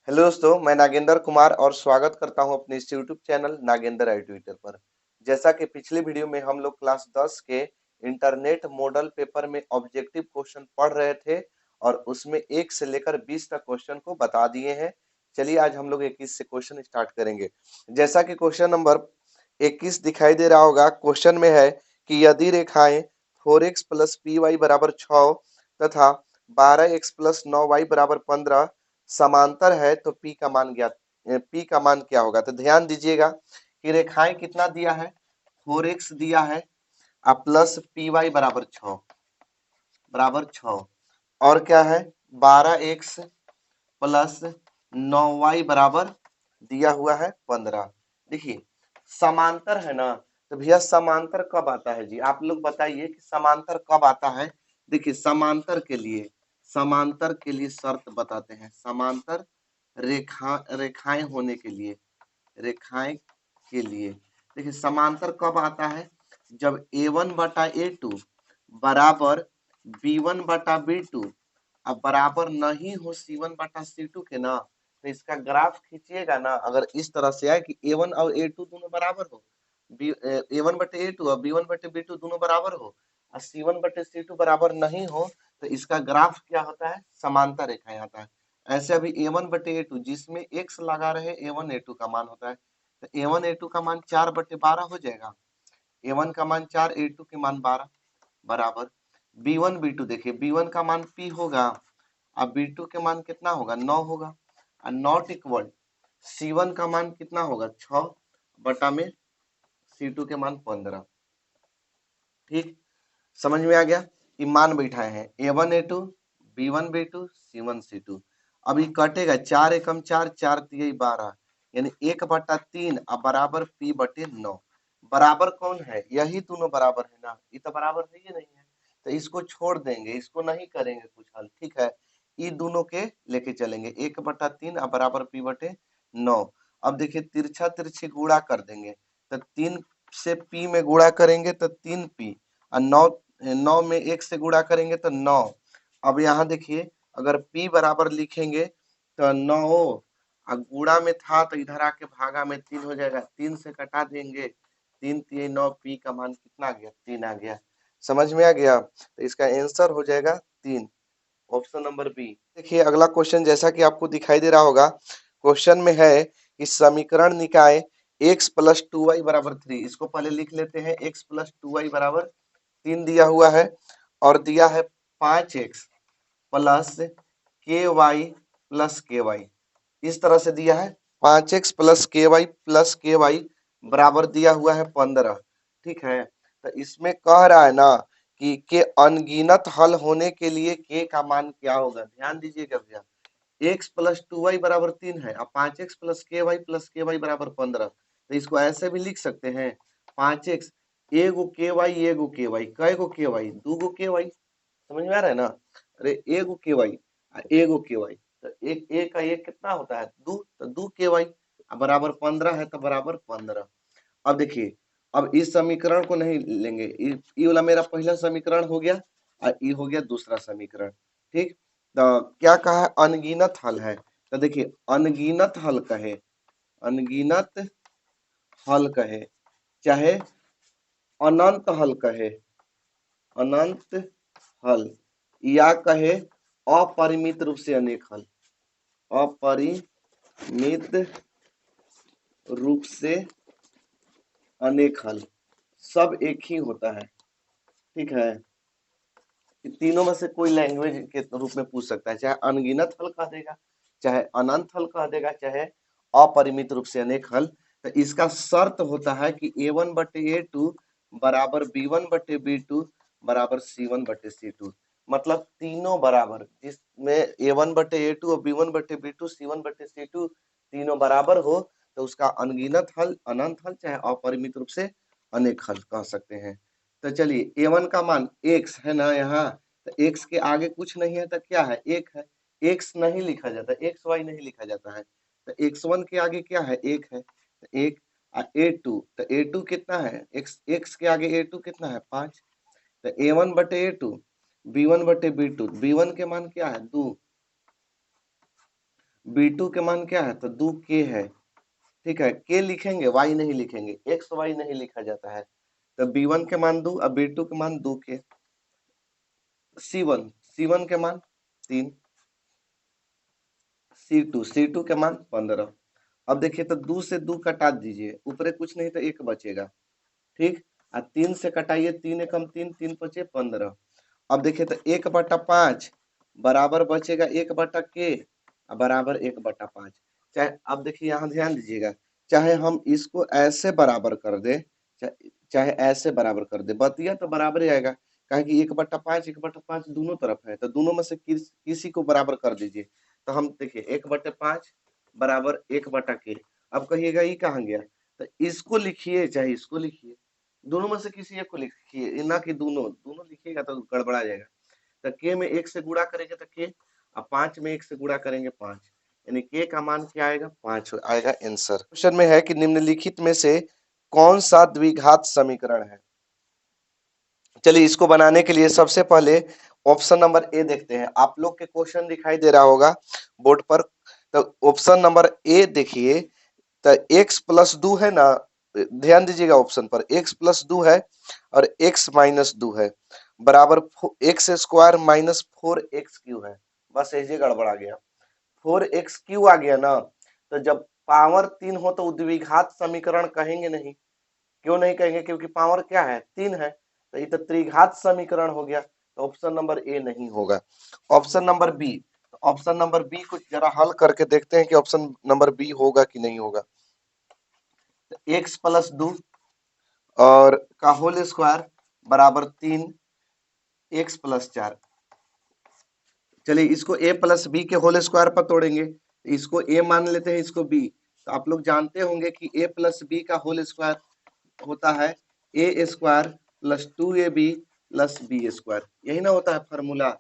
Hello दोस्तों, मैं नागेंद्र कुमार और स्वागत करता हूं अपने इस यूट्यूब चैनल नागेंद्र आई ट्विटर पर। जैसा कि पिछले वीडियो में हम लोग क्लास 10 के इंटरनेट मॉडल पेपर में ऑब्जेक्टिव क्वेश्चन पढ़ रहे थे और उसमें 1 से लेकर 20 तक क्वेश्चन को बता दिए हैं। चलिए आज हम लोग 21 से क्वेश्चन स्टार्ट करेंगे। जैसा कि क्वेश्चन नंबर 21 दिखाई दे रहा होगा, क्वेश्चन में है कि यदि रेखाएं 4x प्लस पी वाई बराबर 6 तथा 12x प्लस 9y बराबर 15 समांतर है तो P का मान ज्ञात P का मान क्या होगा। तो ध्यान दीजिएगा कि रेखाएं कितना दिया है, 4x दिया है और प्लस पी वाई बराबर 6 और क्या है 12x प्लस 9y बराबर दिया हुआ है 15। देखिए समांतर है ना, तो भैया समांतर कब आता है जी, आप लोग बताइए कि समांतर कब आता है। देखिए समांतर के लिए शर्त बताते हैं। समांतर रेखाएं होने के लिए, रेखाएं के लिए देखिए समांतर कब आता है, जब A1 बटा A2 बराबर B1 बटा B2 अब बराबर नहीं हो C1 बटा C2 के ना, तो इसका ग्राफ खींचिएगा ना, अगर इस तरह से आए कि A1 और A2 दोनों बराबर हो, A1 बटे A2 और B1 बटे B2 दोनों बराबर हो और C1 बटे C2 बराबर नहीं हो, तो इसका ग्राफ क्या होता है, समांतर रेखाएं आता है। ऐसे अभी A1 बटे A2 जिसमें x लगा रहे A1 A2 का मान होता है, तो A1 A2 का मान 4 बटे 12 हो जाएगा। A1 का मान 4, A2 के मान 12 बराबर B1 B2। देखिए B1 का मान P होगा, अब B2 के मान कितना होगा 9 होगा और नॉट इक्वल C1 का मान कितना होगा 6 बटा में C2 के मान 15। ठीक, समझ में आ गया। ये मान बैठाए हैं A1 A2 B1 B2 C1 C2। अभी कटेगा 4 एकम 4 4 तिये 12 यानी 1/3 अब बराबर P बटे 9। बराबर कौन है, यही दोनों बराबर है ना, ये तो बराबर है ही नहीं है, तो इसको छोड़ देंगे, इसको नहीं करेंगे कुछ हल। ठीक है, ये दोनों के लेके चलेंगे 1/3 अब बराबर P बटे 9। अब देखिए तिरछा तिरछी गुणा कर देंगे, तो 3 से P में गुणा करेंगे तो 3P और 9 में 1 से गुणा करेंगे तो 9। अब यहाँ देखिए अगर P बराबर लिखेंगे तो 9 और गुणा में था तो इधर आके भागा में 3 हो जाएगा, 3 से कटा देंगे, 3 3 9, P का मान कितना आ गया 3 आ गया। समझ में आ गया, तो इसका आंसर हो जाएगा 3, ऑप्शन नंबर बी। देखिए अगला क्वेश्चन जैसा कि आपको दिखाई दे रहा होगा, क्वेश्चन में है कि समीकरण निकाय x प्लस 2y बराबर 3। इसको पहले लिख लेते हैं, x प्लस 2y बराबर 3 दिया हुआ है और दिया है 5x plus ky plus ky। इस तरह से दिया है 5x प्लस ky बराबर दिया हुआ है 15। ठीक है, तो इसमें कह रहा है ना कि के अनगिनत हल होने के लिए के का मान क्या होगा। ध्यान दीजिएगा भैया, x प्लस 2y बराबर 3 है और 5x प्लस ky बराबर 15, तो इसको ऐसे भी लिख सकते हैं 5x एगो ky एगो ky, कै गो ky, दू गो ky। समझ में आ रहा है ना, अरे एगो ky एगो ky, तो एक का एक कितना होता है 2, तो 2 ky बराबर 15 है तो बराबर 15। अब देखिए अब इस समीकरण को नहीं लेंगे, ये वाला मेरा पहला समीकरण हो गया और ये हो गया दूसरा समीकरण। ठीक, तो क्या कहा है, अनगिनत हल है। तो देखिए अनगिनत हल कहे, अनगिनत हल कहे चाहे अनंत हल कहे, अनंत हल या कहे अपरिमित रूप से अनेक हल, अपरिमित रूप से अनेक हल, सब एक ही होता है। ठीक है, तीनों में से कोई लैंग्वेज के रूप में पूछ सकता है, चाहे अनगिनत हल कह देगा, चाहे अनंत हल कह देगा, चाहे अपरिमित रूप से अनेक हल। तो इसका शर्त होता है कि A1 बटे A2 बराबर B1 बटे B2 बराबर C1 बटे C2। मतलब तीनों बराबर, जिसमें A1 बटे A2 और B1 बटे B2 C1 बटे C2 तीनों बराबर हो, तो उसका अनगिनत हल, अनंत हल, चाहे अपरिमित रूप से अनेक हल कह सकते हैं। तो चलिए A1 का मान x है ना यहाँ, तो x के आगे कुछ नहीं है तो क्या है, एक है, x नहीं लिखा जाता, एक्स वाई नहीं लिखा जाता है, तो x1 के आगे क्या है, एक है, तो एक। A2, तो A2 कितना है, x के आगे A2 कितना है 5, तो A1 बटे A2 B1 बटे B2, B1 के मान क्या है 2, B2 के मान क्या है, तो 2k है, ठीक है। k लिखेंगे, y नहीं लिखेंगे, x y नहीं लिखा जाता है। तो B1 के मान 2 और B2 के मान 2k। C1 के मान 3, C2 के मान 15। अब देखिए तो 2 से 2 कटा दीजिए, ऊपरे कुछ नहीं तो 1 बचेगा, ठीक। और 3 से कटाइए, 3 एकम 3, 3 बचे 15। अब देखिए तो 1/5 बराबर बचेगा 1/k बराबर 1/5। चाहे अब देखिए यहाँ ध्यान दीजिएगा, चाहे हम इसको ऐसे बराबर कर दे, चाहे ऐसे बराबर कर दे, बतिया तो बराबर ही आएगा। कहे कि 1/5 दोनों तरफ है, तो दोनों में से किसी को बराबर कर दीजिए। तो हम देखिए 1/5 बराबर 1/k। अब कहिएगा ये कहाँ गया, तो इसको लिखिए चाहे इसको लिखिए, दोनों में से किसी एक को लिखिए, ना कि दोनों दोनों लिखिएगा तो गड़बड़ा जाएगा। तो k में 1 से गुणा करेंगे तो k, और 5 में 1 से गुणा करेंगे 5, यानी k का मान क्या आएगा, 5 आएगा आंसर। क्वेश्चन में है कि निम्नलिखित में से कौन सा द्विघात समीकरण है। चलिए इसको बनाने के लिए सबसे पहले ऑप्शन नंबर ए देखते हैं। आप लोग के क्वेश्चन दिखाई दे रहा होगा बोर्ड पर, तो ऑप्शन नंबर ए देखिए, तो x प्लस 2 है ना, ध्यान दीजिएगा ऑप्शन पर, x प्लस 2 है और x माइनस 2 है, बराबर एक्स स्क्वायर माइनस 4x³ है। बस ऐसे गड़बड़ा गया, 4x³ आ गया ना, तो जब पावर 3 हो तो द्विघात समीकरण कहेंगे नहीं। क्यों नहीं कहेंगे, क्योंकि पावर क्या है, 3 है, तो ये तो त्रिघात समीकरण हो गया, तो ऑप्शन नंबर ए नहीं होगा। Option number B, option number B को जरा हल करके देखते हैं कि ऑप्शन नंबर बी होगा कि नहीं होगा। एक्स प्लस 2 और का होल स्क्वायर बराबर 3 एक्स प्लस 4। चलिए इसको a प्लस बी के होल स्क्वायर पर तोड़ेंगे, इसको a मान लेते हैं, इसको b। तो आप लोग जानते होंगे कि a प्लस बी का होल स्क्वायर होता है a square plus 2ab plus B square, यही ना होता है फॉर्मूला।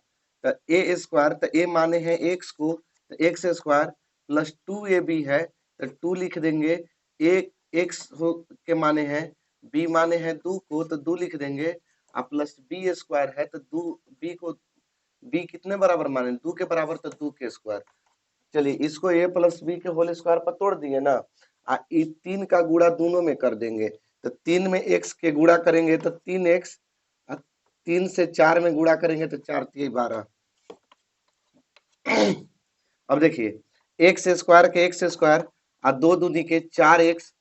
तो a स्क्वायर, तो a माने हैं x को, तो एक्स स्क्वायर प्लस 2ab है, तो 2 लिख देंगे। a x हो के माने हैं, b माने हैं 2 को, तो 2 लिख देंगे, और प्लस बी स्क्वायर है, तो 2 b को, b कितने बराबर माने, 2 के बराबर, तो 2 के स्क्वायर। चलिए इसको a प्लस बी के होल स्क्वायर पर तोड़ दिए ना, ये 3 का गुणा दोनों में कर देंगे, तो 3 में x के गुणा करेंगे तो 3x, 3 से 4 में गुणा करेंगे तो 4 3 12। अब देखिए एक्स स्क्वायर के एक्स स्क्वायर और 2 दूनी के 4x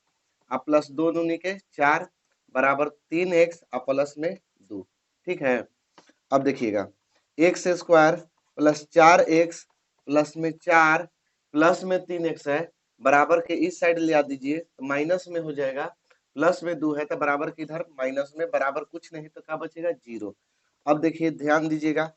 और प्लस 2 दूनी के 4 बराबर 3x और प्लस में 2, ठीक है। अब देखिएगा x square plus 4x plus में 4 प्लस में 3x है, बराबर के इस साइड ले आ दीजिए तो माइनस में हो जाएगा, प्लस में 2 है तो बराबर के इधर माइनस में, बराबर कुछ नहीं तो क्या बचेगा, 0। अब देखिए ध्यान दीजिएगा,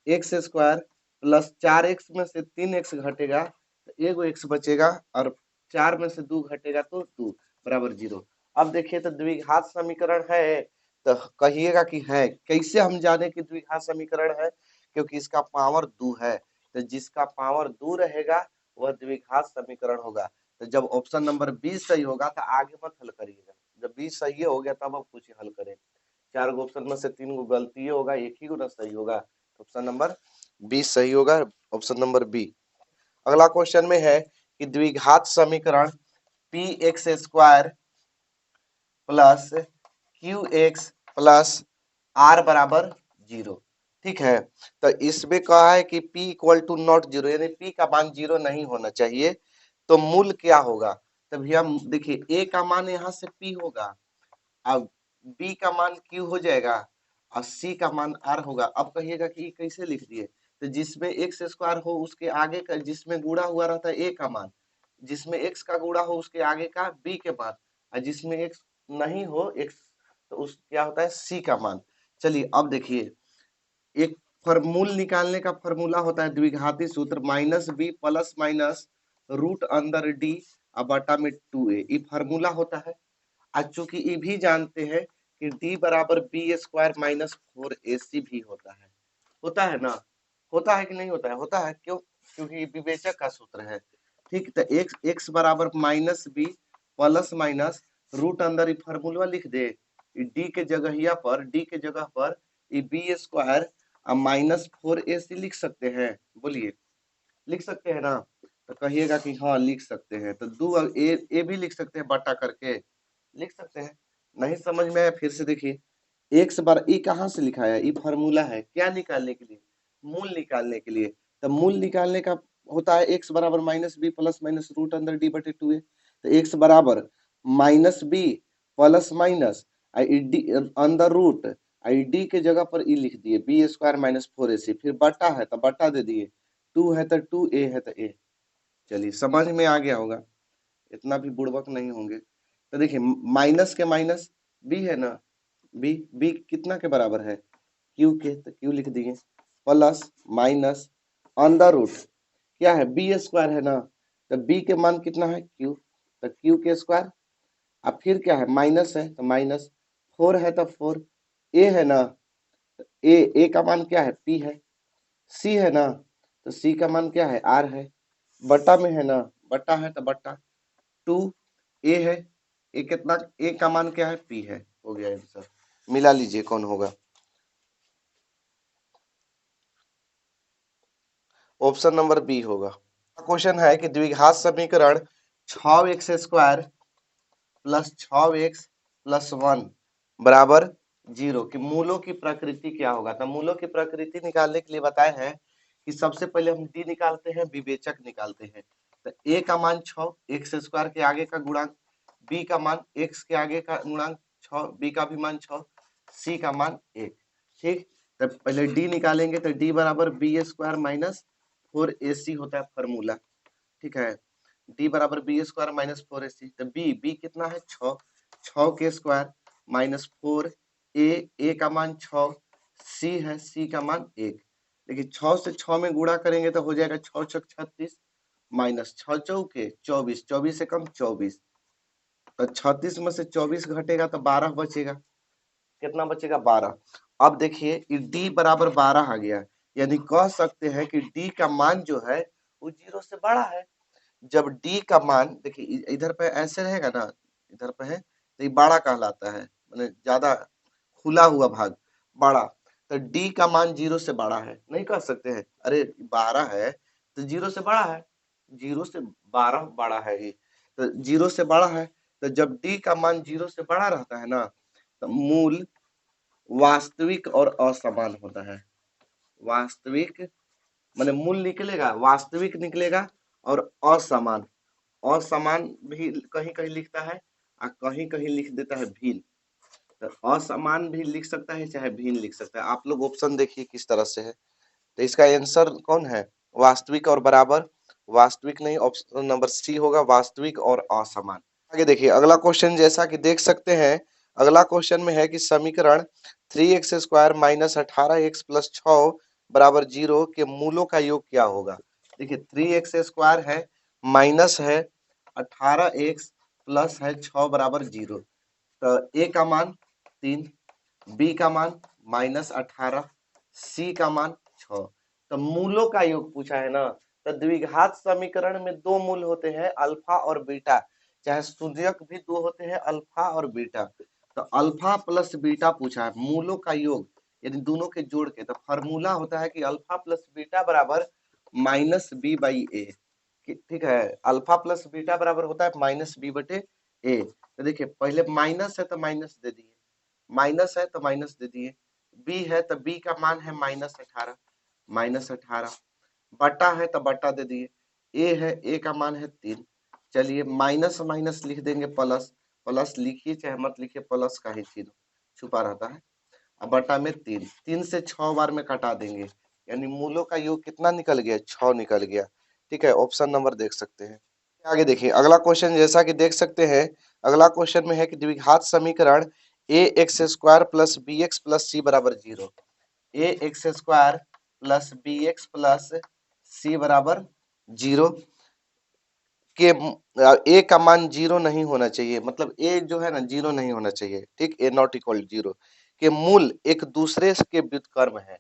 एक्स स्क्वायर प्लस 4x में से 3x घटेगा तो एगो x बचेगा, और 4 में से 2 घटेगा तो 2 बराबर 0। अब देखिए तो द्विघात समीकरण है, तो कहिएगा कि है। कैसे हम जाने कि द्विघात समीकरण है, क्योंकि इसका पावर 2 है, तो जिसका पावर 2 रहेगा वह द्विघात समीकरण होगा। तो जब ऑप्शन नंबर 20 सही होगा तो आगे मत हल करिएगा, जब 20 सही हो गया तब आप कुछ हल करें। 4 गो ऑप्शन में से 3 गो गलती होगा, एक ही गो ना सही होगा, ऑप्शन नंबर 20 सही होगा, ऑप्शन नंबर बी। अगला क्वेश्चन में है कि द्विघात समीकरण P X square plus Q X plus R बराबर 0, ठीक है। तो इसमें कहा है कि p इक्वल टू नॉट 0, यानी p का मान 0 नहीं होना चाहिए, तो मूल क्या होगा। तो भैया देखिए a का मान यहाँ से p होगा, अब b का मान q हो जाएगा, और c का मान r होगा। अब कहिएगा कि ये कैसे लिख दिए, तो जिसमें एक्स स्क्वायर हो उसके आगे का, जिसमें गुणा हुआ रहता है a का मान, जिसमें x का गुणा हो उसके आगे का b के मान, और जिसमें x नहीं हो x, तो उस क्या होता है c का मान। चलिए अब देखिए, एक फॉर्मूल निकालने का फॉर्मूला होता है द्विघाती सूत्र, minus B plus minus root अंदर डी बटा में 2a, ये फॉर्मूला होता है। आज चूंकि ये भी जानते हैं कि d बराबर बी स्क्वायर माइनस 4ac भी होता है ना, होता है कि नहीं होता है, होता है। क्यों, क्योंकि ये विवेचक का सूत्र है, ठीक। तो x बराबर minus B plus minus root अंदर ये फॉर्मूला लिख दे, डी के जगहिया पर, डी के जगह पर ये बी स्क्वायर माइनस 4ac लिख सकते हैं, बोलिए लिख सकते हैं ना। तो कहिएगा कि हाँ लिख सकते हैं, तो दो ए भी लिख सकते हैं बटा करके, लिख सकते हैं। नहीं समझ में आया फिर से देखिए, एक्स बार ई कहाँ से लिखा है, ई फार्मूला है क्या निकालने के लिए, मूल निकालने के लिए। तो मूल निकालने का होता है एक्स बराबर minus B plus minus root अंदर डी बटे टू ए। तो एक्स बराबर minus B plus minus I D अंदर रूट आई डी के जगह पर ई लिख दिए, B square minus four A C, फिर बटा है तो बटा दे दिए, टू है तो टू, ए है तो ए। चलिए समझ में आ गया होगा, इतना भी बुड़बक नहीं होंगे। तो देखिए माइनस के माइनस बी है ना, बी बी कितना के बराबर है, क्यू के, तो क्यू लिख दिए, प्लस माइनस अंडर रूट क्या है, बी स्क्वायर है ना, तो बी के मान कितना है क्यू, तो क्यू के स्क्वायर। अब फिर क्या है माइनस है तो माइनस, फोर है तो फोर, ए है ना, तो ए का मान क्या है पी है, सी है ना, तो सी का मान क्या है आर है, बटा में है ना, बटा है तो बटा, टू ए है, ए कितना, ए का मान क्या है पी है, हो गया आंसर। मिला लीजिए कौन होगा, ऑप्शन नंबर बी होगा। क्वेश्चन है कि द्विघात समीकरण 6x square plus 6x plus 1 बराबर 0 कि मूलों की प्रकृति क्या होगा। तो मूलों की प्रकृति निकालने के लिए बताए हैं कि सबसे पहले हम डी निकालते हैं, विवेचक निकालते हैं। तो a का मान 6, एक्स स्क्वायर के आगे का गुणांक, b का मान x के आगे का गुणांक 6, b का भी मान 6, c का मान 1। ठीक, तो पहले d निकालेंगे तो d बराबर B square minus four A सी होता है फॉर्मूला। ठीक है, डी बराबर B square minus four A सी, तो बी कितना है 6, 6 के स्क्वायर माइनस फोर, ए का मान 6, सी है, सी का मान 1। देखिए 6 से 6 में गुणा करेंगे तो हो जाएगा 6 छक 36 माइनस 6 चौके 24, 24 से कम 24, तो 36 में से 24 घटेगा तो 12 बचेगा, कितना बचेगा 12। अब देखिए डी बराबर 12 आ गया, यानी कह सकते हैं कि डी का मान जो है वो 0 से बड़ा है। जब d का मान देखिए इधर पे ऐसे रहेगा ना, इधर पे है तो ये बड़ा कहलाता है, माने ज्यादा खुला हुआ भाग बड़ा। तो d का मान 0 से बड़ा है, नहीं कह सकते हैं अरे 12 है तो 0 से बड़ा है, 0 से 12 बड़ा है ही, तो 0 से बड़ा है। तो जब d का मान 0 से बड़ा रहता है ना, तो मूल वास्तविक और असमान होता है। वास्तविक माने मूल निकलेगा, वास्तविक निकलेगा, और असमान, असमान भी कहीं कहीं लिखता है और कहीं कहीं लिख देता है भिन्न। तो असमान भी लिख सकता है चाहे भिन्न लिख सकता है, आप लोग ऑप्शन देखिए किस तरह से है। तो इसका आंसर कौन है, वास्तविक और बराबर, वास्तविक नहीं, ऑप्शन नंबर सी होगा, वास्तविक और असमान। आगे देखिए अगला क्वेश्चन, जैसा कि देख सकते हैं अगला क्वेश्चन में है कि समीकरण 3x square minus 18x plus 6 बराबर 0 के मूलों का योग क्या होगा। देखिए 3x स्क्वायर है माइनस है 18x प्लस है 6 बराबर 0, तो a का मान 3, b का मान माइनस 18, c का मान 6। तो मूलों का योग पूछा है ना, तो द्विघात समीकरण में दो मूल होते हैं अल्फा और बीटा, चाहे सूचक भी दो होते हैं अल्फा और बीटा। तो अल्फा प्लस बीटा पूछा है, मूलों का योग यानी दोनों के जोड़ के, तो फॉर्मूला होता है कि अल्फा प्लस बीटा बराबर माइनस बी बाई ए। ठीक है, अल्फा प्लस बीटा बराबर होता है माइनस बी बटे ए। तो देखिए पहले माइनस है तो माइनस दे दिए, माइनस है तो माइनस दे दिए, बी है तो बी का मान है माइनस 18, माइनस 18, बटा है तो बटा दे दिए, ए है, ए का मान है 3। चलिए माइनस माइनस लिख देंगे प्लस, प्लस लिखिए चाहे मत लिखिए, प्लस का ही चिन्ह छुपा रहता है। अब बटा में 3, 3 से 6 बार में कटा देंगे, यानी मूलों का योग कितना निकल गया, 6 निकल गया। ठीक है, ऑप्शन नंबर देख सकते हैं। आगे देखिए अगला क्वेश्चन, जैसा कि देख सकते हैं अगला क्वेश्चन में है कि द्विघात समीकरण A X square plus B X plus C बराबर 0, A X square plus B X plus C बराबर 0 के ए का मान 0 नहीं होना चाहिए, मतलब ए जो है ना 0 नहीं होना चाहिए, ठीक, ए नॉट इक्वल 0 के मूल एक दूसरे के व्युत्क्रम है।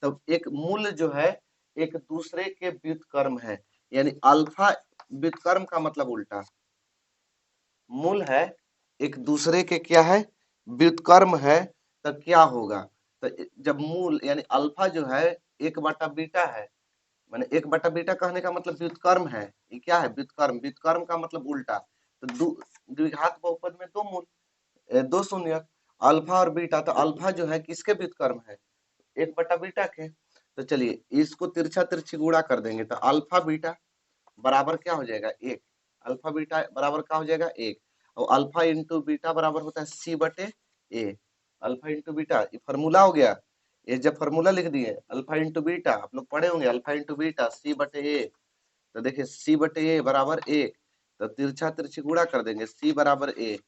तो एक मूल जो है एक दूसरे के व्युत्क्रम है, यानी अल्फा व्युत्क्रम का मतलब उल्टा, मूल है एक दूसरे के क्या है व्युत्क्रम है, तो क्या होगा, तो जब मूल यानी अल्फा जो है एक बटा बीटा है, मैंने एक बटा बीटा कहने का मतलब व्युत्क्रम है। ये क्या है? व्युत्क्रम। व्युत्क्रम का मतलब उल्टा। तो द्विघात बहुपद में दो मूल, दो शून्य, अल्फा और बीटा। तो अल्फा जो है किसके व्युत्क्रम है? एक बटा बीटा के। तो चलिए इसको तिरछा तिरछी गुणा कर देंगे तो अल्फा बीटा बराबर क्या हो जाएगा? एक। अल्फा बीटा बराबर क्या हो जाएगा? एक। और अल्फा इंटू बीटा बराबर होता है सी बटे ए। अल्फा इंटू बीटा ये फॉर्मूला हो गया। ये जब फॉर्मूला लिख दिए अल्फा इंटू बीटा, आप लोग पढ़े होंगे, अल्फा इंटू बीटा सी बटे ए। तो देखिए सी बटे ए बराबर एक। तो तिरछा तिरछी गुणा कर देंगे, सी बराबर ए।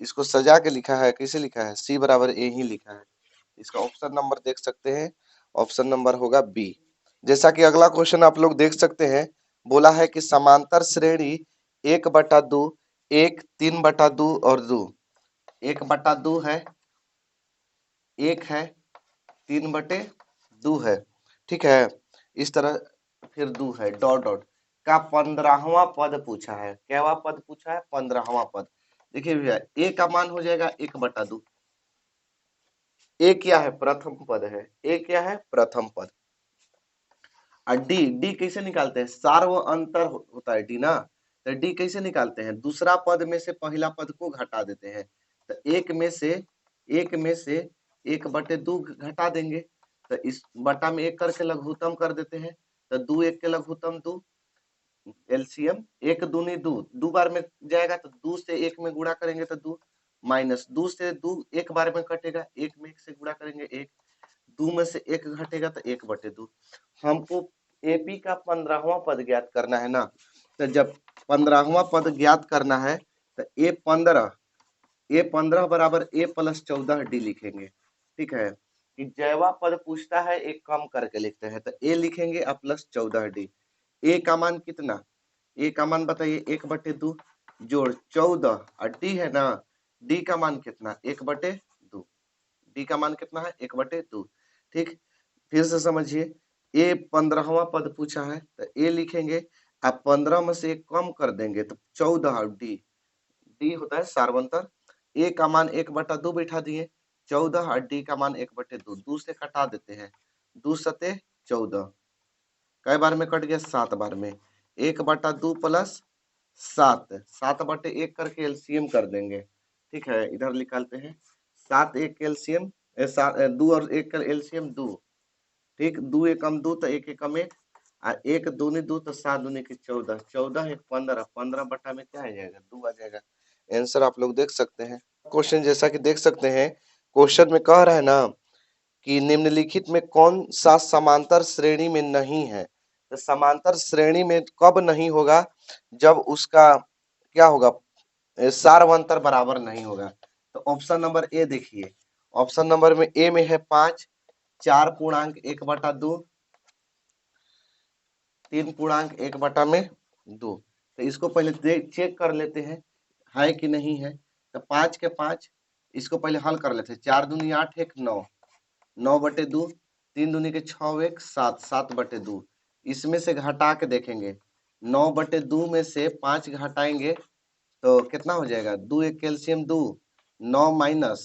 इसको सजा के लिखा है, कैसे लिखा है? सी बराबर ए ही लिखा है। इसका ऑप्शन नंबर देख सकते हैं, ऑप्शन नंबर होगा बी। जैसा कि अगला क्वेश्चन आप लोग देख सकते हैं, बोला है कि समांतर श्रेणी एक बटा दो, एक, तीन बटा दो और दो। एक बटा दो है, एक है, तीन बटे दो है, ठीक है। इस तरह फिर दो है, डॉट डॉट का 15वां पद पूछा है। क्या पद पूछा है? 15वां पद। देखिए भैया ए का मान हो जाएगा एक बटा दो। ए क्या है? प्रथम पद है। ए क्या है? प्रथम पद। और डी, डी कैसे निकालते हैं? सार्व अंतर होता है डी ना। तो डी कैसे निकालते हैं? दूसरा पद में से पहला पद को घटा देते हैं। तो एक में से एक बटे दो घटा देंगे। तो इस बटा में एक करके लघुत्तम कर देते हैं। तो दो एक के लघुत्तम दो, एलसीएम एक दूनी दो, दो बार में जाएगा तो दो से एक में गुणा करेंगे तो दो, माइनस दो से दो एक बार में कटेगा, एक में एक से गुणा करेंगे एक, दो में से एक घटेगा तो एक बटे दो। हमको एपी का 15वां पद ज्ञात करना है ना। तो जब 15वां पद ज्ञात करना है तो ए 15 बराबर ए प्लस 14 डी लिखेंगे, ठीक है। कि जैवा पद पूछता है एक कम करके लिखते हैं तो ए लिखेंगे और प्लस 14 डी। ए का मान कितना? ए का मान बताइए, एक बटे दो जोड़ 14 और डी है ना, डी का मान कितना? एक बटे दो। डी का मान कितना है? एक बटे दो, ठीक। फिर से समझिए, ए 15वां पद पूछा है तो ए लिखेंगे, आप 15 में से एक कम कर देंगे तो 14 और डी, डी होता है सार्वंतर। ए का मान एक बटा दो बैठा दिए, 14 और डी का मान एक बटे दो, दो से कटा देते हैं, दो सते 14, कई बार में कट गया? 7 बार में। एक बटा दो प्लस 7, 7 बटे एक करके एलसीएम कर देंगे, ठीक है। इधर निकालते हैं, 7 एक एलसीएम, दो और एक का एलसीएम दो, ठीक। दो एकम दो तो एक एकम एक, एक दूनी दो तो 7 दूनी की 14, 14 एक 15, 15 बटा में क्या आ जाएगा? दो आ जाएगा। आंसर आप लोग देख सकते हैं। क्वेश्चन जैसा कि देख सकते हैं, क्वेश्चन में कह रहा है ना कि निम्नलिखित में कौन सा समांतर श्रेणी में नहीं है। तो समांतर श्रेणी में कब नहीं होगा? जब उसका क्या होगा? सार्वंतर बराबर नहीं होगा। तो ऑप्शन नंबर ए देखिए, ऑप्शन नंबर में ए में है 5, 4 पूर्णांक 1 बटा 2, 3 पूर्णांक 1 बटा में 2। तो इसको पहले चेक कर लेते हैं है कि नहीं है। तो 5 के 5, इसको पहले हल कर लेते हैं। 4 दूनी 8 एक 9, 9 बटे 2, 3 दूनी के 6 एक 7, 7 बटे 2। इसमें से घटा के देखेंगे, 9 बटे 2 में से 5 घटाएंगे तो कितना हो जाएगा? 2 एक कैल्शियम 2, 9 माइनस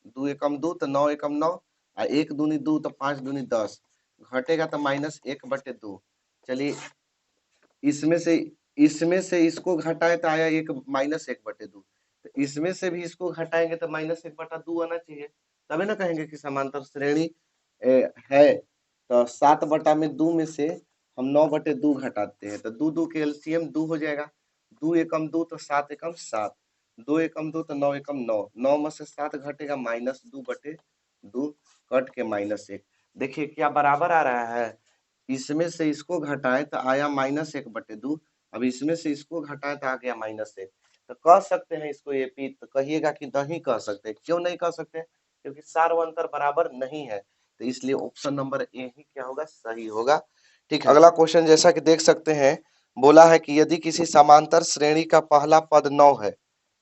2 एकम 2 तो 9 एकम 9, और 1 दूनी 2 तो 5 दूनी 10, घटेगा तो माइनस 1 बटे 2। चलिए इसमें से इसको घटाए तो आया एक माइनस 1 बटे 2। तो इसमें से भी इसको घटाएंगे तो माइनस 1 बटा 2 आना चाहिए, तभी ना कहेंगे कि समांतर श्रेणी है। तो 7 बटा में 2 में से हम 9 बटे 2 घटाते हैं तो 2 2 के एलसीएम 2 हो जाएगा, 2 एकम 2 तो 7 एकम 7, 2 एकम 2 तो 9 एकम 9, 9 में से 7 घटेगा माइनस 2 बटे 2, कट के माइनस 1। देखिए क्या बराबर आ रहा है? इसमें से इसको घटाए तो आया माइनस 1 बटे 2, अब इसमें से इसको घटाए तो आ गया माइनस 1। तो कह सकते हैं इसको एपी? तो कहिएगा कि नहीं कह सकते। क्यों नहीं कह सकते? क्योंकि सार्वंतर बराबर नहीं है। तो इसलिए ऑप्शन नंबर ए ही क्या होगा? सही होगा, ठीक है। अगला क्वेश्चन जैसा कि देख सकते हैं, बोला है कि यदि किसी समांतर श्रेणी का पहला पद 9 है,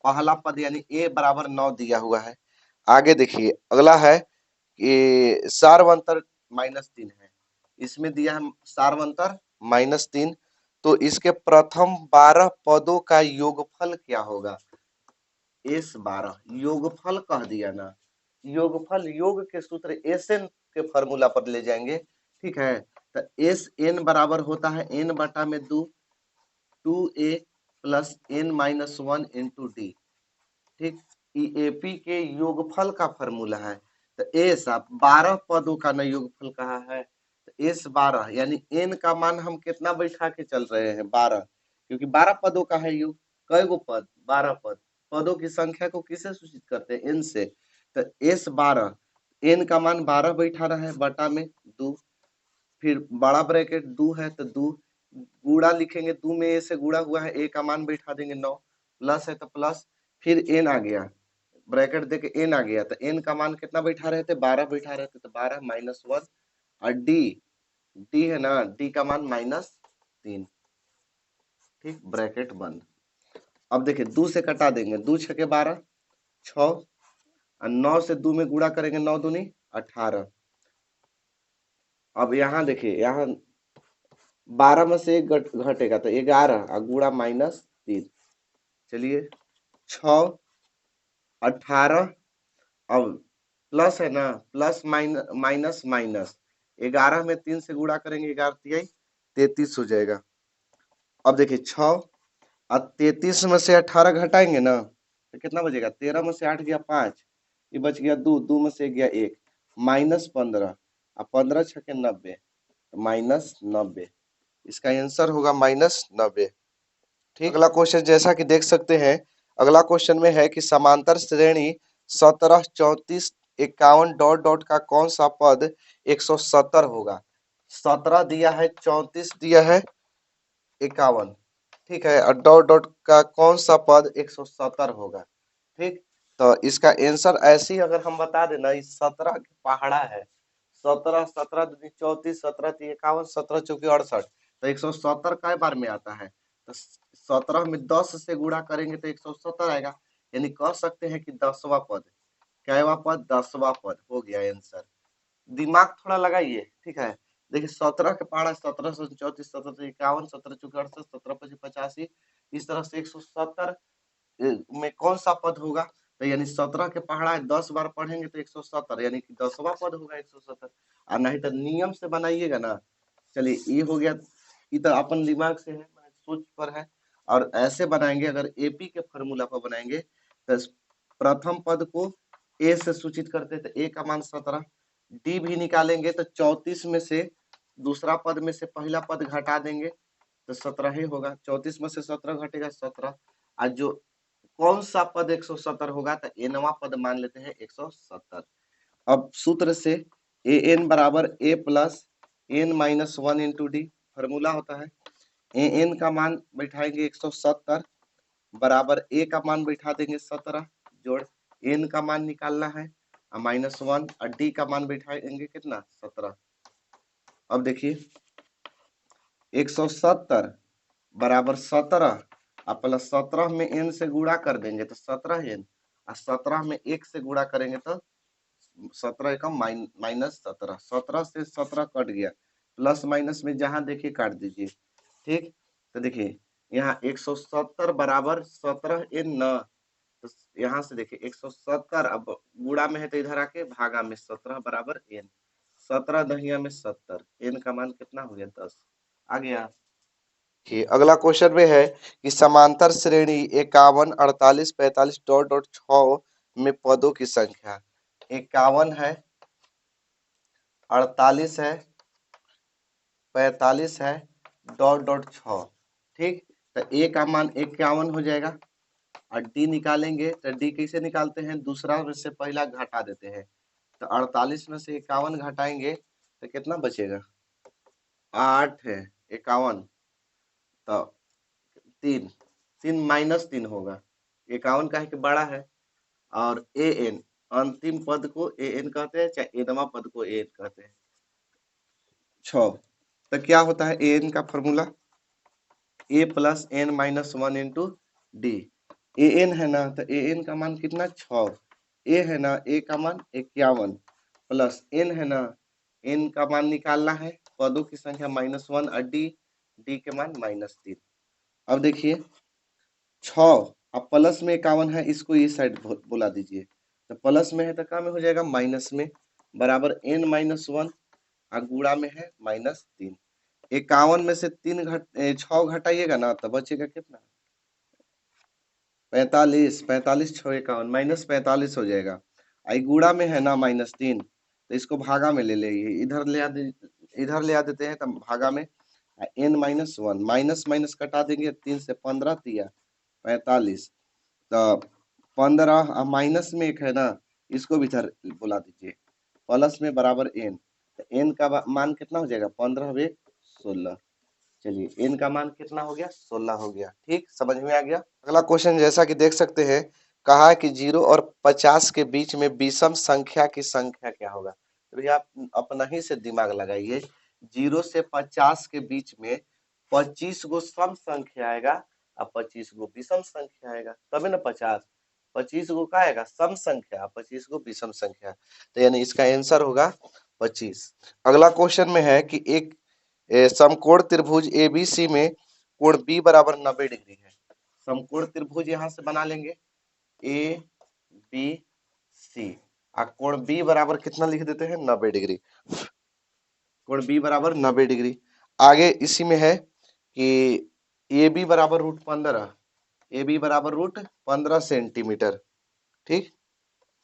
पहला पद यानी ए बराबर 9 दिया हुआ है। आगे देखिए अगला है कि सार्वंतर -3 है, इसमें दिया है सार्वंतर -3, तो इसके प्रथम 12 पदों का योगफल क्या होगा? एस 12 योगफल कह दिया ना। योगफल, योग के सूत्र एसएन के फॉर्मूला पर ले जाएंगे, ठीक है। तो एस एन बराबर होता है एन बटा में 2a plus N minus 1 into D. ठीक, एपी के योगफल का फॉर्मूला है। तो एस आप 12 पदों का न योगफल कहा है, तो एस 12 यानी एन का मान हम कितना बैठा के चल रहे हैं 12, क्योंकि 12 पदों का है योग। कई गो पद? 12 पद। पदों की संख्या को किससे सूचित करते हैं? एन से। तो एस 12 एन का मान 12 बैठा रहा है बटा में 2, फिर बड़ा ब्रैकेट 2 है तो 2 गुणा लिखेंगे, 2 में ए से गुणा हुआ है, ए का मान बैठा देंगे 9, प्लस है तो प्लस, फिर एन आ गया, ब्रैकेट देके एन आ गया, तो एन का मान कितना बैठा रहते? 12 बैठा रहते, तो 12 माइनस 1, और डी डी है ना, डी का मान -3। ठीक, ब्रैकेट बंद। अब देखिए 2 से कटा देंगे, 2 छके 12, 6, और 9 से 2 में गुणा करेंगे, 9 दूनी 18। अब यहाँ देखिए, यहाँ 12 में से 1 घटेगा तो 11, और गुणा -3। चलिए 6, 18, अब प्लस है ना, प्लस माइनस माइनस, 11 में 3 से गुणा करेंगे, 11 तिहाई 33 हो जाएगा। अब देखिए 6 और 33 में से 18 घटाएंगे ना, तो कितना बचेगा? 13 में से 8 गया 5, ये बच गया 2, 2 में से गया 1, -15, और 15 छके 90, -90। इसका आंसर होगा -90। ठीक, अगला क्वेश्चन जैसा कि देख सकते हैं, अगला क्वेश्चन में है कि समांतर श्रेणी 17, 34, 51 डॉट डॉट का कौन सा पद 170 होगा? 17 दिया है, 34 दिया है, 51, ठीक है, और डॉट डॉट का कौन सा पद 170 होगा? ठीक, तो इसका आंसर ऐसे ही अगर हम बता देना, इस 17 की पहाड़ा है, 17, 17 दूनी 34, 17 तीन 51, 17 चौकी 68, तो 170 कई बार में आता है? तो 17 में 10 से गुणा करेंगे तो 170 आएगा, यानी कह सकते हैं कि 10वां पद। कैवा पद? 10वां पद हो गया आंसर। दिमाग थोड़ा लगाइए, ठीक है। देखिए 17 के पहाड़ा 17 से 34, 17 से 51, 17 चौकी 68, 17 पची 85, इस तरह से 170 में कौन सा पद होगा? तो यानी 17 के पहाड़ा 10 बार पढ़ेंगे तो 170, यानी कि 10वां पद होगा 170, और नहीं तो नियम से बनाइएगा ना। चलिए ये हो गया, ये तो अपन दिमाग से है, सोच पर है। और ऐसे बनाएंगे, अगर एपी के फॉर्मूला पर बनाएंगे तो प्रथम पद को ए से सूचित करते, तो ए का मान 17, डी भी निकालेंगे तो 34 में से दूसरा पद में से पहला पद घटा देंगे तो 17 ही होगा, 34 में से 17 घटेगा 17, और जो कौन सा पद 170 होगा? तो एनवा पद मान लेते हैं 170। अब सूत्र से ए एन बराबर A plus N minus 1 into D, formula होता है ए एन का मान बैठाएंगे 170 बराबर ए का मान बैठा देंगे 17, जोड़ एन का मान निकालना है -1, और डी का मान बैठाएंगे कितना? 17। अब देखिए 170 बराबर 17, और प्लस 17 में एन से गुणा कर देंगे तो 17 एन, और 17 में 1 से गुणा करेंगे तो 17 का -17, 17 से 17 कट गया, प्लस माइनस में जहां देखिए काट दीजिए। ठीक, तो देखिए यहाँ 170 बराबर 17 एन न, तो यहाँ से देखिए 170, अब गुणा में है तो इधर आके भागा में 17 बराबर एन, 17 दहिया में 70, एन का मान कितना हो गया? 10 आ गया। अगला क्वेश्चन में है कि समांतर श्रेणी 51, 48, 45 डॉट डॉट 6 में पदों की संख्या 51 है, 48 है, 45 है, डॉट डॉट 6। ठीक, तो ए का मान 51 हो जाएगा, और डी निकालेंगे तो डी कैसे निकालते हैं? दूसरा में से पहला घटा देते हैं, तो 48 में से 51 घटाएंगे तो कितना बचेगा? 8 है, 51, तो 3, 3 -3 होगा, 51 का है कि बड़ा है, और ए एन अंतिम पद को ए एन कहते हैं, चाहे एनवा पद को ए एन कहते हैं। 6, तो क्या होता है ए एन का formula? A plus N minus 1 into D. A N है ना, तो ए एन का मान कितना? 6, ए है ना, ए का मान 51, प्लस एन है ना, एन का मान निकालना है, पदों की संख्या -1, और डी डी के मान -3। अब देखिए 6 अब प्लस में 51 है, इसको इस साइड बुला दीजिए, तो प्लस में है तो क्या में हो जाएगा? माइनस में, बराबर n -1 और गुणा में है -3। 51 में से 6 घटाइएगा ना तो बचेगा कितना? 45। 45 6 51 -45 हो जाएगा। आई गुणा में है ना -3, तो इसको भागा में ले लेंगे। इधर ले आ देते हैं, तब भागा में n -1 माइनस माइनस कटा देंगे। 3 से 15 तिया 45, तो 15 माइनस में एक है ना, इसको भी इधर बुला दीजिए। प्लस में बराबर n, तो n का मान कितना हो जाएगा? 15 × 16। चलिए n का मान कितना हो गया? 16 हो गया। ठीक, समझ में आ गया। अगला क्वेश्चन जैसा कि देख सकते हैं, कहा है कि 0 और 50 के बीच में विषम संख्या की संख्या क्या होगा। तो भैया आप अपना ही से दिमाग लगाइए। 0 से 50 के बीच में 25 गो सम संख्या आएगा और 25 गो विषम संख्या आएगा, तभी ना 50। 25 गो का आएगा सम संख्या, 25 गो विषम संख्या, तो यानी इसका आंसर होगा 25। अगला क्वेश्चन में है कि एक समकोण त्रिभुज एबीसी में कोण बी बराबर 90 डिग्री है। समकोण त्रिभुज यहां से बना लेंगे ए बी सी, और कोण बी बराबर कितना लिख देते हैं? 90 डिग्री। कोण बी बराबर 90 डिग्री। आगे इसी में है कि ए बी बराबर √15, ए बी बराबर √15 सेंटीमीटर। ठीक,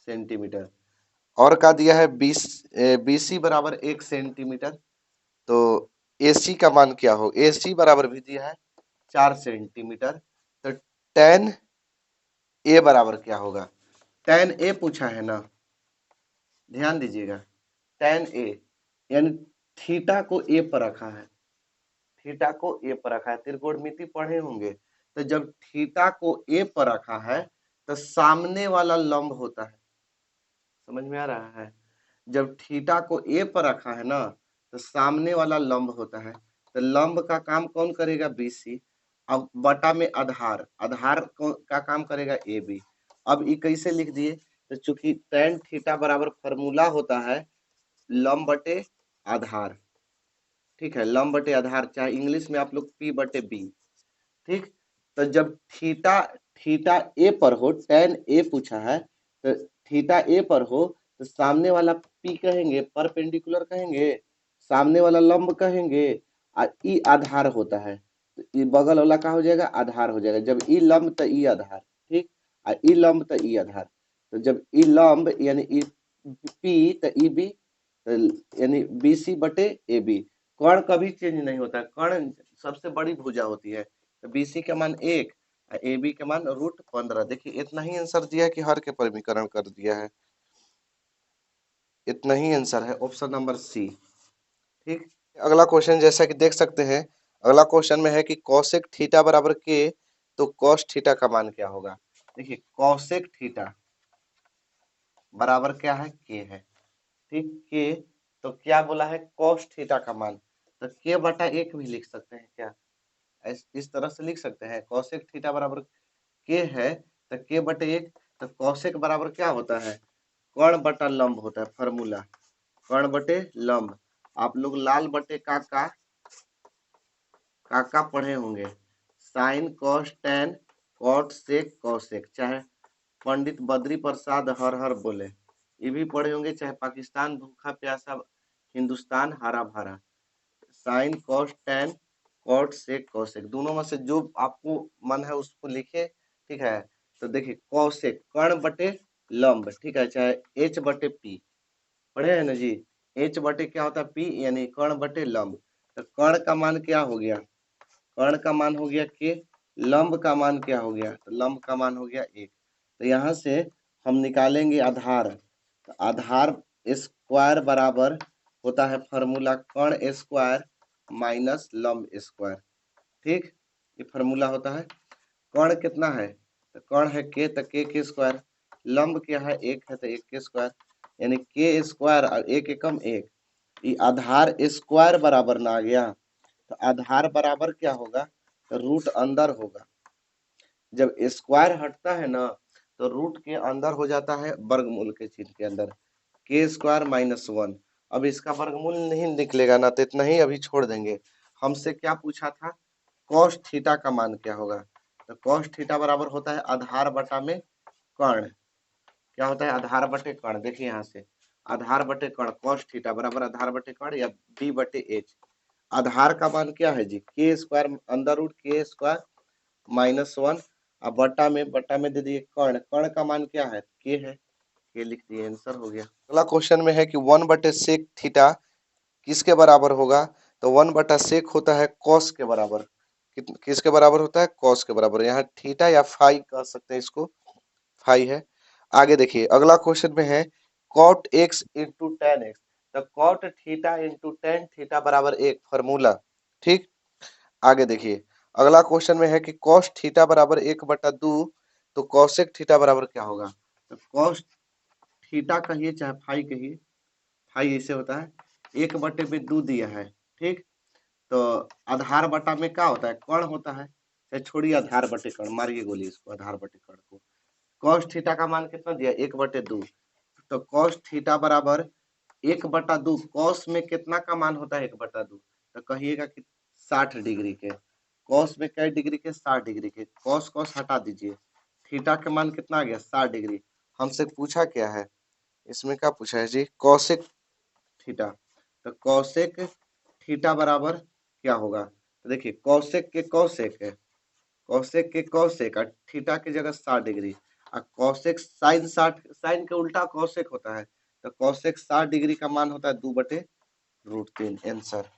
सेंटीमीटर। और का दिया है बीसी बराबर 1 सेंटीमीटर, तो AC का मान क्या हो? AC बराबर भी दिया है 4 सेंटीमीटर, तो tan A बराबर क्या होगा? tan A पूछा है ना, ध्यान दीजिएगा। tan A यानी थीटा को A पर रखा है, थीटा को A पर रखा है। त्रिकोणमिति पढ़े होंगे, तो जब थीटा को A पर रखा है तो सामने वाला लंब होता है। समझ में आ रहा है? जब थीटा को A पर रखा है ना, तो सामने वाला लंब होता है। तो लंब का काम कौन करेगा? BC। अब बटा में आधार, आधार का काम करेगा AB। अब ये कैसे लिख दिए? तो चूंकि tan थीटा बराबर फॉर्मूला होता है लंब बटे आधार। ठीक है, लंब बटे आधार, चाहे इंग्लिश में आप लोग P/B। ठीक, तो जब थीटा थीटा ए पर हो, tan A पूछा है, तो थीटा ए पर हो तो सामने वाला P कहेंगे, परपेंडिकुलर कहेंगे, सामने वाला लंब कहेंगे, और ई आधार होता है। तो ई बगल वाला का हो जाएगा? आधार हो जाएगा। जब ई लंब तो ई आधार। ठीक, और ई लंब तो ई आधार। तो जब ई लंब यानी ई P तो ई बी, यानी BC बटे AB। कर्ण कभी चेंज नहीं होता, कर्ण सबसे बड़ी भुजा होती है। तो BC का मान 1 और AB का मान √15। देखिए इतना ही आंसर दिया कि हर के परिमीकरण कर दिया है, इतना ही आंसर है, ऑप्शन नंबर सी। ठीक, अगला क्वेश्चन जैसा कि देख सकते हैं, अगला क्वेश्चन में है कि कोसेक थीटा बराबर के, तो कॉस थीटा का मान क्या होगा? देखिए कोसेक थीटा बराबर क्या है? के है। ठीक, के, तो क्या बोला है? कॉस थीटा का मान, तो के बटा 1 भी लिख सकते हैं क्या? इस तरह से लिख सकते हैं। कोसेक थीटा बराबर के है, तो के बटे 1, तो कोसेक बराबर क्या होता है? कर्ण बटा लंब होता है, फॉर्मूला कर्ण बटे लंब। आप लोग लाल बटे का पढ़े होंगे, sine cos tan cot sec cosec, चाहे पंडित बद्री प्रसाद हर हर बोले, ये भी पढ़े होंगे, चाहे पाकिस्तान भूखा प्यासा हिंदुस्तान हरा भरा। Sine cos tan cot sec cosec, दोनों में से जो आपको मन है उसको लिखे। ठीक है, तो देखिए कॉसेक कर्ण बटे लंब, ठीक है, चाहे H बटे P पढ़े हैं ना जी। H बटे क्या होता है? P, यानी कर्ण बटे लंब। तो कर्ण का मान क्या हो गया? कर्ण का मान हो गया के, लंब का मान क्या हो गया? तो लंब का मान हो गया 1। तो यहाँ से हम निकालेंगे आधार, तो आधार स्क्वायर बराबर होता है फॉर्मूला कर्ण स्क्वायर माइनस लंब स्क्वायर। ठीक, ये फॉर्मूला होता है। कर्ण कितना है? तो कर्ण है के, तो के स्क्वायर। लंब क्या है? 1 है, तो 1 के स्क्वायर, यानी के स्क्वायर और 1 एकम 1। ये आधार स्क्वायर बराबर ना आ गया, तो आधार बराबर क्या होगा? तो रूट अंदर होगा। जब स्क्वायर हटता है ना, तो रूट के अंदर हो जाता है वर्गमूल के चिन्ह के अंदर, के स्क्वायर -1। अब इसका वर्गमूल नहीं निकलेगा ना, तो इतना ही अभी छोड़ देंगे। हमसे क्या पूछा था? कॉस थीटा का मान क्या होगा? तो कॉस थीटा बराबर होता है आधार बटा में कर्ण। क्या होता है? आधार बटे कर्ण। देखिए यहाँ से आधार बटे कर्ण कॉस थीटा बराबर आधार बटे कर्ण या बी बटे एच। आधार का मान क्या है जी, के स्क्वायर अंडर रूट के स्क्वायर -1 और बटा में दे दिए कर्ण, कर्ण का मान क्या है, के है, के लिख दिए, आंसर हो गया। अगला क्वेश्चन में है कि 1 बटे सेक थीटा किसके बराबर होगा, तो 1 बटा सेक होता है कॉस के बराबर, किसके बराबर होता है, कॉस के बराबर, यहाँ थीटा या फाई कह सकते हैं इसको, फाई है। आगे देखिए अगला क्वेश्चन में है cot X into tan X, तो cot theta into tan theta बराबर एक फॉर्मूला, ठीक। आगे देखिए अगला क्वेश्चन में है कि कॉस थीटा बराबर 1/2, तो कॉसेक थीटा बराबर क्या होगा, तो कॉस थीटा कहिए चाहे फाई कहिए, फाई ऐसे होता है 1/2 दिया है, ठीक। तो आधार बटा में क्या होता है, कर्ण होता है, छोड़िए आधार बटे कर्ण, मारिए गोली इसको, आधार बटे कर्ण को। कॉस थीटा का मान कितना दिया, 1/2, तो कॉस थीटा बराबर 1/2, कॉस में कितना का मान होता है 1/2, तो कहिएगा कि 60 डिग्री के, कॉस में कई डिग्री के, 60 डिग्री के, कॉस कॉस हटा दीजिए, थीटा का मान कितना आ गया 60 डिग्री। हमसे पूछा क्या है, इसमें क्या पूछा है जी, कॉसेक थीटा, तो कॉसेक थीटा बराबर क्या होगा, तो देखिए कॉसेक के कॉसेक है, कॉसेक के कॉसेक और थीटा की जगह 60 डिग्री, और कॉसेक साइन 60, साइन के उल्टा कॉसेक होता है, तो कॉसेक 60 डिग्री का मान होता है 2/√3, आंसर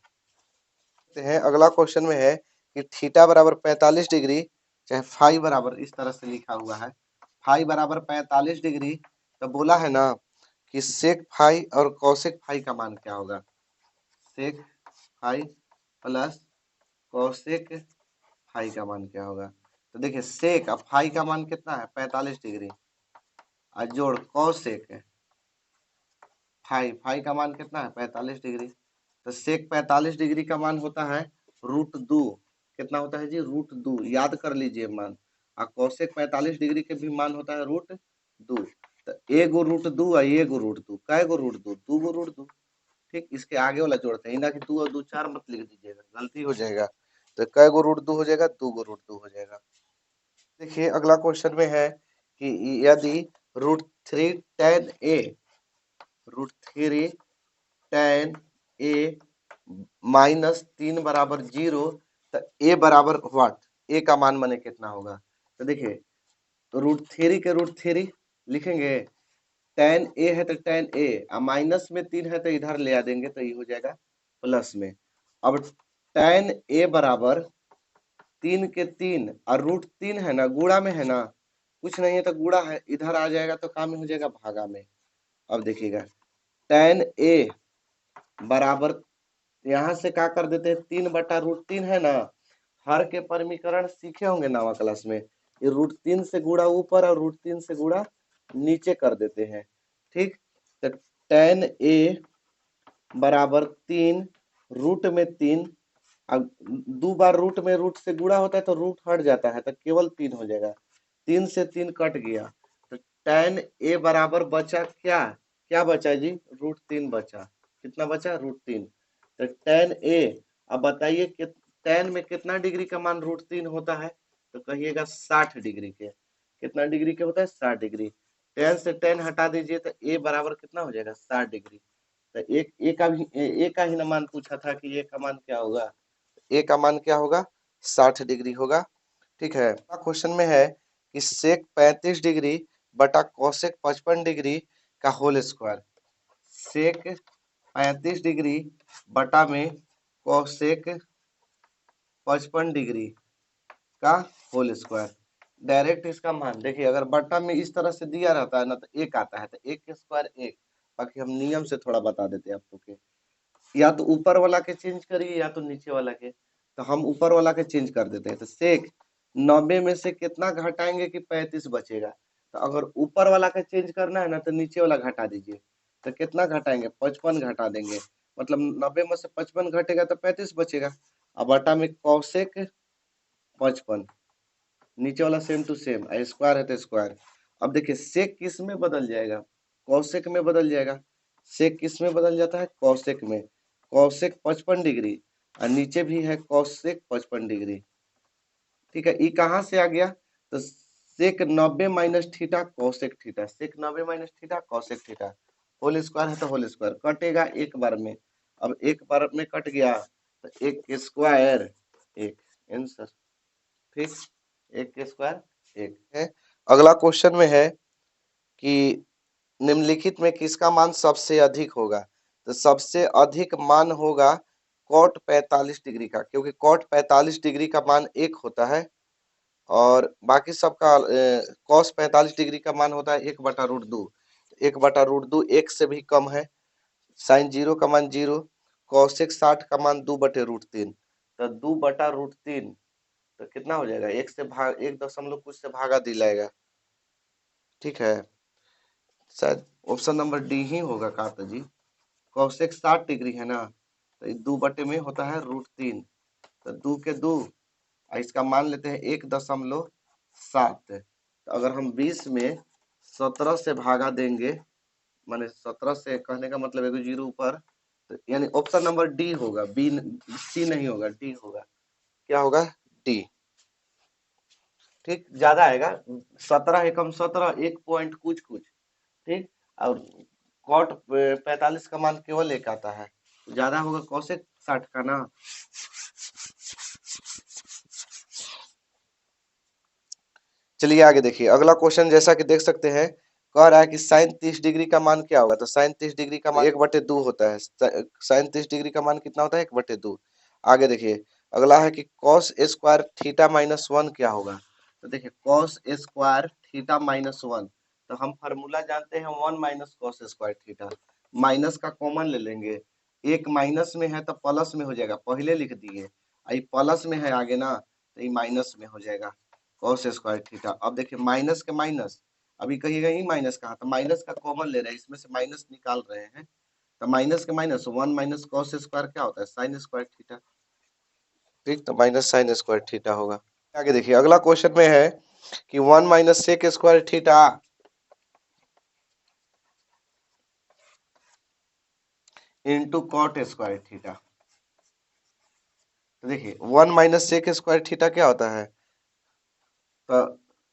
है। अगला क्वेश्चन में है कि थीटा बराबर 45 डिग्री चाहे फाई बराबर, इस तरह से लिखा हुआ है, फाई बराबर 45 डिग्री, तो बोला है ना कि सेक फाई और कॉसेक फाई का मान क्या होगा, sec phi plus cosec phi का मान क्या होगा, तो देखिए सेक और फाई का मान कितना है 45 डिग्री, और जोड़ कॉसेक फाई, फाई का मान कितना है 45 डिग्री, तो सेक 45 डिग्री का मान होता है √2, कितना होता है जी √2, याद कर लीजिए मान, और कॉसेक 45 डिग्री के भी मान होता है √2, तो एगो √2 और एगो √2, कै गो √2, 2 गो √2, ठीक। इसके आगे वाला जोड़ते हैं ना कि 2 और 2 4 मत लिख दीजिएगा, गलती हो जाएगा, तो कै गो √2 हो जाएगा, 2 गो √2 हो जाएगा। देखिए अगला क्वेश्चन में है कि यदि √3 tan a, √3 tan a -3 बराबर 0, तो a बराबर व्हाट, a का मान माने कितना होगा, तो देखिए तो √3 के √3 लिखेंगे, tan a है तो tan a, और माइनस में 3 है तो इधर ले आ देंगे, तो ये हो जाएगा प्लस में। अब tan a बराबर 3 के 3 और √3 है ना, गुणा में है ना, कुछ नहीं है तो गुणा है, इधर आ जाएगा तो काम हो जाएगा भागा में। अब देखिएगा tan a बराबर, यहाँ से क्या कर देते हैं, 3/√3 है ना, हर के परमीकरण सीखे होंगे नवा क्लास में, ये √3 से गुणा ऊपर और √3 से गुणा नीचे कर देते हैं, ठीक। तो tan a बराबर 3, रूट में 3, अब 2 बार रूट में रूट से गुणा होता है तो रूट हट जाता है, तो केवल 3 हो जाएगा, 3 से 3 कट गया, तो tan a बराबर बचा क्या, क्या बचा जी, √3 बचा, कितना बचा √3, तो tan a, अब बताइए कि tan में कितना डिग्री का मान √3 होता है, तो कहिएगा 60 डिग्री के, कितना डिग्री के होता है 60 डिग्री, tan से tan हटा दीजिए तो a बराबर कितना हो जाएगा 60 डिग्री, तो एक ए का ही ना मान पूछा था कि ए का मान क्या होगा, ए का मान क्या होगा 60 डिग्री होगा, ठीक है। क्वेश्चन में है कि सेक 35 डिग्री बटा कोसेक 55 डिग्री का होल स्क्वायर, सेक 35 डिग्री बटा में कोसेक 55 डिग्री का होल स्क्वायर, डायरेक्ट इसका मान देखिए, अगर बटा में इस तरह से दिया रहता है ना तो एक आता है, तो एक के स्क्वायर एक, बाकी हम नियम से थोड़ा बता देते हैं आपको के, या तो ऊपर वाला के चेंज करिए या तो नीचे वाला के, तो हम ऊपर वाला के चेंज कर देते हैं, तो सेक 90 में से कितना घटाएंगे कि 35 बचेगा, तो अगर ऊपर वाला का चेंज करना है ना तो नीचे वाला घटा दीजिए, तो कितना घटाएंगे 55 घटा देंगे, मतलब 90 में से 55 घटेगा तो 35 बचेगा, अब बटा में कौशिक 55, नीचे वाला सेम टू सेम, स्क्वायर है तो स्क्वायर। अब देखिए सेक किस में बदल जाएगा, कौशिक में बदल जाएगा, सेक किस में बदल जाता है कौशिक में, कौशिक 55 डिग्री और नीचे भी है कौशिक 55 डिग्री, ठीक है। ये कहाँ से आ गया, तो sec 90 minus theta cosec theta, sec 90 minus theta cosec theta, whole square है तो होल स्क्वायर कटेगा एक बार में। अब एक बार में कट गया तो एक के स्क्वायर एक आंसर। ठीक, एक के स्क्वायर एक है। अगला क्वेश्चन में है कि निम्नलिखित में किसका मान सबसे अधिक होगा। तो सबसे अधिक मान होगा कॉट 45 डिग्री का, क्योंकि कॉट 45 डिग्री का मान एक होता है और बाकी सबका कॉस 45 डिग्री का मान होता है 1/√2। 1/√2 एक से भी कम है। साइन 0 का मान 0। कॉसेक 60 का मान 2/√3। तो 2/√3 तो कितना हो जाएगा, एक से भाग 1 कुछ से भागा दिलाएगा। ठीक है, शायद ऑप्शन नंबर डी ही होगा काता जी। कॉसेक 60 डिग्री है ना, तो 2 में होता है √3। तो 2 के 2 इसका मान लेते हैं 1.7। तो अगर हम 20 में 17 से भागा देंगे, माने 17 से कहने का मतलब है 0 ऊपर, तो यानी ऑप्शन नंबर डी होगा, बी सी नहीं होगा, डी होगा। क्या होगा, डी। ठीक, ज्यादा आएगा 17 एकम 17 1 पॉइंट कुछ कुछ। ठीक, और कॉट 45 का मान केवल एक आता है, ज्यादा होगा कॉसेक 60 का ना। चलिए आगे देखिए अगला क्वेश्चन, जैसा कि देख सकते हैं कह रहा है कि साइन 30 डिग्री का मान क्या होगा। तो साइन 30 डिग्री का मान 1/2 होता है। साइन 30 डिग्री का मान कितना होता है, 1/2। आगे देखिए अगला है कि कॉस स्क्वायर थीटा -1 क्या होगा। तो देखिए कॉस स्क्वायर थीटा -1, तो हम फार्मूला जानते हैं 1 minus cos square theta. Minus का कॉमन ले लेंगे, एक माइनस में है तो प्लस में हो जाएगा, पहले लिख दिए। आई प्लस में है आगे ना, तो ये माइनस में हो जाएगा कॉस स्क्वायर थीटा। अब देखिए माइनस के माइनस, अभी कहिएगा ही माइनस कहा, तो माइनस का कॉमन ले रहे हैं, इसमें से माइनस निकाल रहे हैं। तो माइनस के माइनस 1 माइनस कॉस स्क्वायर क्या होता है, साइन स्क्वायर थीटा। ठीक, तो माइनस साइन स्क्वायर थीटा होगा। आगे देखिए अगला क्वेश्चन में है कि 1 minus sec square theta into cot square theta. तो देखिए 1 माइनस सेक स्क्वायर थीटा क्या होता है। तो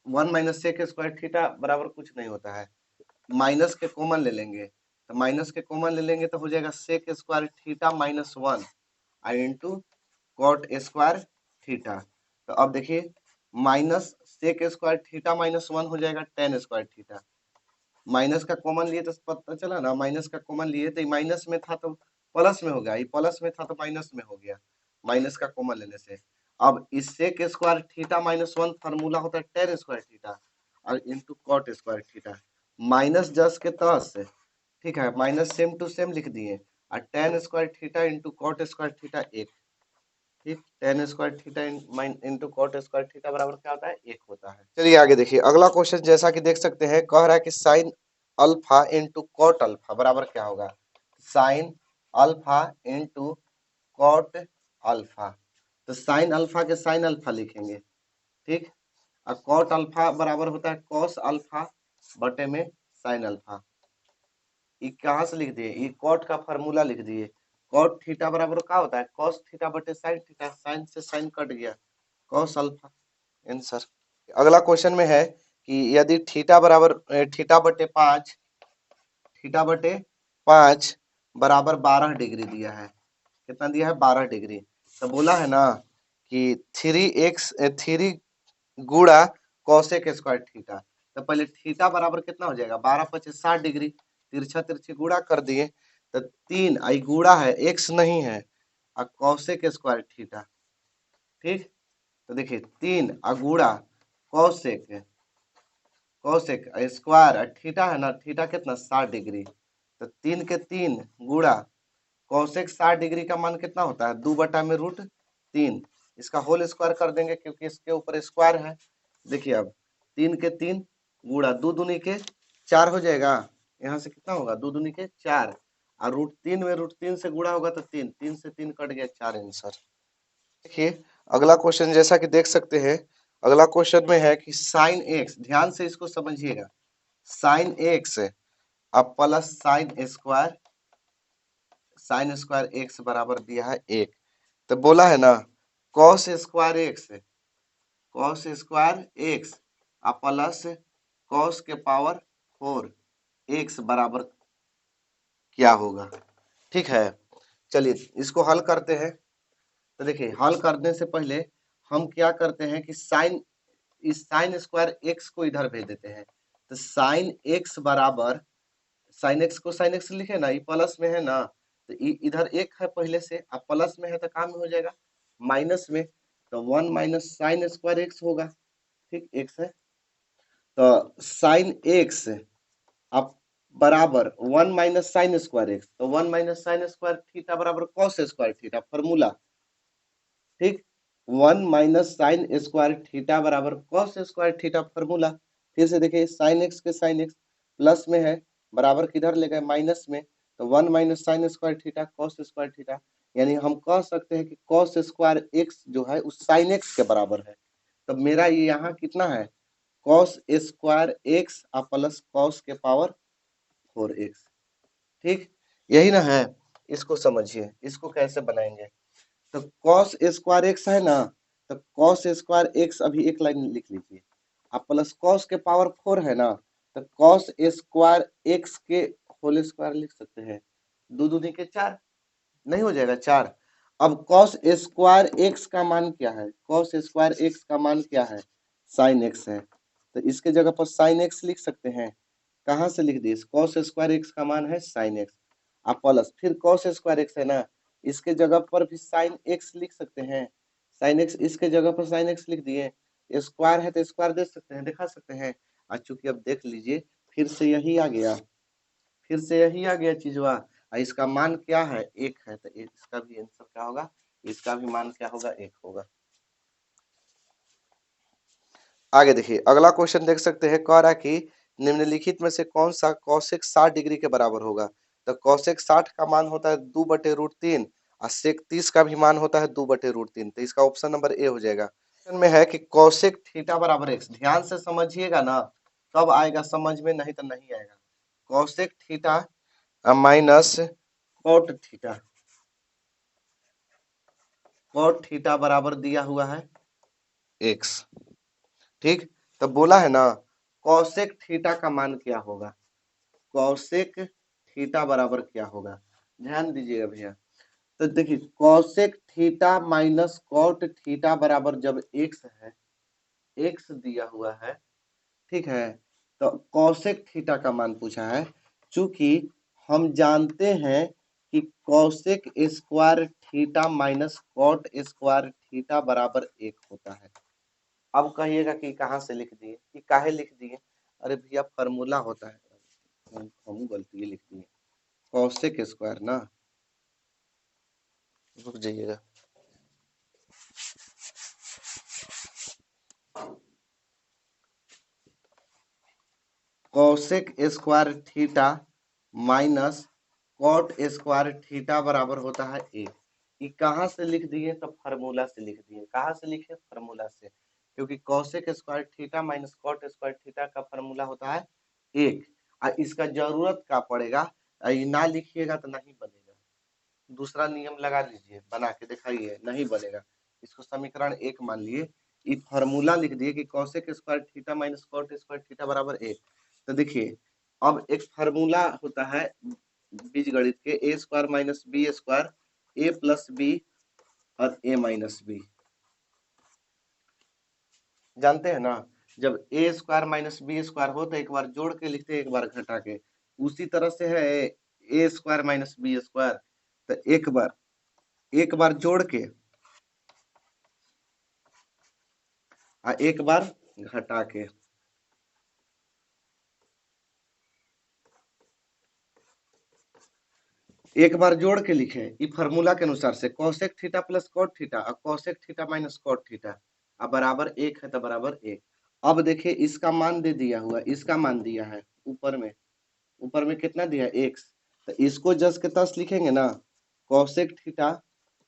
1 माइनस सेक स्क्वायर थीटा बराबर कुछ नहीं होता है, माइनस के कॉमन ले लेंगे। तो माइनस के कॉमन ले लेंगे तो हो जाएगा सेक स्क्वायर थीटा -1 आई इंटू कॉट स्क्वायर थीटा। तो अब देखिए माइनस सेक स्क्वायर थीटा -1 हो जाएगा टेन स्क्वायर थीटा। माइनस का कॉमन लिए तो पता चला ना, माइनस का कॉमन लिए तो माइनस में था तो प्लस में हो गया, ये प्लस में था तो माइनस में हो गया, माइनस का कॉमन लेने से। अब इस सेक स्क्वायर थीटा -1 फार्मूला होता है टेन स्क्वायर थीटा और into cot square theta, minus जस के तस। ठीक है, माइनस सेम टू सेम लिख दिए और tan square theta into cot square theta एक। ठीक, tan square theta into cot square theta बराबर क्या होता है, एक होता है। चलिए आगे देखिए अगला क्वेश्चन, जैसा कि देख सकते हैं कह रहा है कि sine alpha into cot alpha बराबर क्या होगा। Sine alpha into cot alpha, तो साइन अल्फा के साइन अल्फा लिखेंगे। ठीक, और कॉट अल्फा बराबर होता है कॉस अल्फा बटे में साइन अल्फा। ये कहाँ से लिख दिए, ये कॉट का फार्मूला लिख दिए। कॉट थीटा बराबर क्या होता है, कॉस थीटा बटे साइन थीटा, साइन से साइन कट गया, कॉस अल्फा आंसर। अगला क्वेश्चन में है कि यदि थीटा बराबर थीटा बटे 5, थीटा बटे 5 बराबर 12 डिग्री दिया है। कितना दिया है, 12 डिग्री। तो बोला है ना कि 3 गुणा कॉसेक स्क्वायर थीटा। तो पहले थीटा बराबर कितना हो जाएगा, 12×5 = 60 डिग्री, तिरछा तिरछी गुणा कर दिए। तो 3 आई गुणा है, एक्स नहीं है, और कॉसेक स्क्वायर थीटा। ठीक, तो देखिए 3 गुणा कॉसेक, कॉसेक स्क्वायर थीटा है ना, थीटा कितना 60 डिग्री। तो 3 के 3 गुणा कॉसेक 60 डिग्री का मान कितना होता है, 2/√3। इसका होल स्क्वायर कर देंगे क्योंकि इसके ऊपर स्क्वायर है। देखिए अब 3 के 3 गुणा 2 दूनी के 4 हो जाएगा, यहाँ से कितना होगा 2 दूनी के 4, और √3 में √3 से गुणा होगा तो 3, 3 से 3 कट गया, 4 आंसर। देखिए अगला क्वेश्चन, जैसा कि देख सकते हैं अगला क्वेश्चन में है कि साइन एक्स, ध्यान से इसको समझिएगा, साइन एक्स अब प्लस साइन स्क्वायर एक्स बराबर दिया है 1। तो बोला है ना cos square x, cos square x plus cos के पावर 4 एक्स बराबर क्या होगा। ठीक है, चलिए इसको हल करते हैं। तो देखिए हल करने से पहले हम क्या करते हैं कि इस साइन स्क्वायर एक्स को इधर भेज देते हैं। तो साइन एक्स बराबर, साइन एक्स को साइन एक्स लिखे ना, ये प्लस में है ना, तो इधर एक है पहले से, अब प्लस में है तो काम में हो जाएगा माइनस में, तो 1 माइनस साइन स्क्वायर एक्स होगा। ठीक, एक्स है तो साइन एक्स अब बराबर 1 माइनस साइन स्क्वायर एक्स, तो 1 माइनस साइन स्क्वायर थीटा बराबर कॉस स्क्वायर थीटा, फॉर्मूला। ठीक, 1 माइनस साइन स्क्वायर थीटा बराबर कॉस स्क्वायर थीटा, फॉर्मूला। फिर से देखिए साइन एक्स के साइन एक्स प्लस में है, बराबर किधर ले गए माइनस में, तो 1 minus sine square theta cos square theta, यानी हम कह सकते हैं कि कॉस स्क्वायर एक्स जो है उस साइन एक्स के बराबर है। तो मेरा ये यहाँ कितना है, cos square x plus cos के पावर 4x। ठीक, यही ना है, इसको समझिए, इसको कैसे बनाएंगे। तो cos स्क्वायर एक्स है ना, तो cos स्क्वायर एक्स अभी एक लाइन लिख लीजिए, अब प्लस cos के पावर 4 है ना, तो cos स्क्वायर एक्स के होल स्क्वायर लिख सकते हैं, दो दूनी के 4, नहीं हो जाएगा 4। अब cos स्क्वायर एक्स का मान क्या है, cos स्क्वायर एक्स का मान क्या है, साइन एक्स है, तो इसके जगह पर साइन एक्स लिख सकते हैं। कहाँ से लिख दिए, cos स्क्वायर एक्स का मान है साइन एक्स, आप प्लस फिर cos स्क्वायर एक्स है ना, इसके जगह पर भी साइन एक्स लिख सकते हैं, साइन एक्स इसके जगह पर साइन एक्स लिख दिए, स्क्वायर है तो स्क्वायर दे सकते हैं, दिखा सकते हैं। आज चूंकि अब देख लीजिए फिर से यही आ गया, फिर से यही आ गया चीजवा, इसका मान क्या है, एक है, तो इसका भी आंसर क्या होगा, इसका भी मान क्या होगा, एक होगा। आगे देखिए अगला क्वेश्चन देख सकते हैं, कह रहा है कि निम्नलिखित में से कौन सा कौशिक 60 डिग्री के बराबर होगा। तो कौशिक 60 का मान होता है 2/√3 और सेक 30 का भी मान होता है 2/√3, तो इसका ऑप्शन नंबर ए हो जाएगा। क्वेश्चन में है कि कौशिक थीटा बराबर एक्स, ध्यान से समझिएगा ना, तब आएगा समझ में, नहीं तो नहीं आएगा। Cosec theta minus cot theta, cot theta बराबर दिया हुआ है एक्स। ठीक, तो बोला है ना कौशिक थीटा का मान क्या होगा, कौशिक थीटा बराबर क्या होगा, ध्यान दीजिएगा भैया। तो देखिए cosec theta minus cot theta बराबर जब एक्स है, एक्स दिया हुआ है, ठीक है, तो कौशिक थीटा का मान पूछा है, चूंकि हम जानते हैं कि cosec square theta minus cot square theta बराबर एक होता है। अब कहिएगा कि कहाँ से लिख दिए, कि काहे लिख दिए, अरे भैया फॉर्मूला होता है, हम गलती लिख दिए, कौशिक स्क्वायर ना, रुक जाइएगा, cosec square theta minus cot square theta बराबर होता है एक। ये कहाँ से लिख दिए, तो फार्मूला से लिख दिए, कहाँ से लिखे, फार्मूला से, क्योंकि cosec square theta minus cot square theta का फार्मूला होता है एक, और इसका जरूरत क्या पड़ेगा, ये ना लिखिएगा तो नहीं बनेगा, दूसरा नियम लगा लीजिए, बना के दिखाइए, नहीं बनेगा। इसको समीकरण एक मान लिए, ये फार्मूला लिख दिए कि cosec square theta minus cot square theta बराबर एक। तो देखिए अब एक फार्मूला होता है बीजगणित के, ए स्क्वायर माइनस बी स्क्वायर, ए प्लस बी और ए माइनस बी, जानते हैं ना, जब ए स्क्वायर माइनस बी स्क्वायर हो तो एक बार जोड़ के लिखते हैं, एक बार घटा के, उसी तरह से है ए स्क्वायर माइनस बी स्क्वायर, तो एक बार जोड़ के एक बार घटा के, एक बार जोड़ के लिखे, इस फार्मूला के अनुसार से cosec theta plus cot theta और cosec theta minus cot theta, अब बराबर एक है तो बराबर एक। अब देखिए इसका मान दे दिया हुआ, इसका मान दिया है ऊपर में, ऊपर में कितना दिया एक्स, तो इसको जस के तस लिखेंगे ना, cosec theta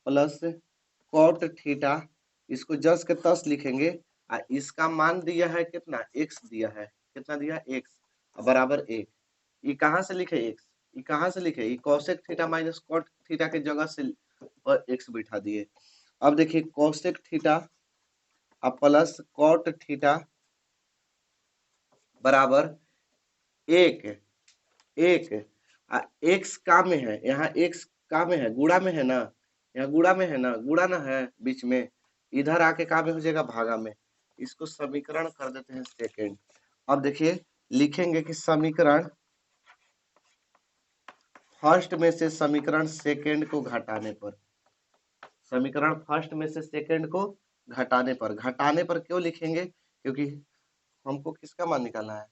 plus cot theta, इसको जस के तस लिखेंगे, और इसका मान दिया है कितना, एक्स दिया है, कितना दिया एक्स, बराबर एक। ये कहाँ से लिखे एक्स, ये कहाँ से लिखे, ये cosec theta minus cot theta के जगह से पर एक्स बिठा दिए। अब देखिए cosec theta plus cot theta बराबर एक, एक एक्स का में है, यहाँ एक्स का में है, गुणा में है ना, यहाँ गुणा में है ना, गुणा ना है बीच में, इधर आके का में हो जाएगा भागा में। इसको समीकरण कर देते हैं सेकंड। अब देखिए लिखेंगे कि समीकरण फर्स्ट में से समीकरण सेकंड को घटाने पर, समीकरण फर्स्ट में से सेकंड को घटाने पर क्यों लिखेंगे, क्योंकि हमको किसका मान निकालना है,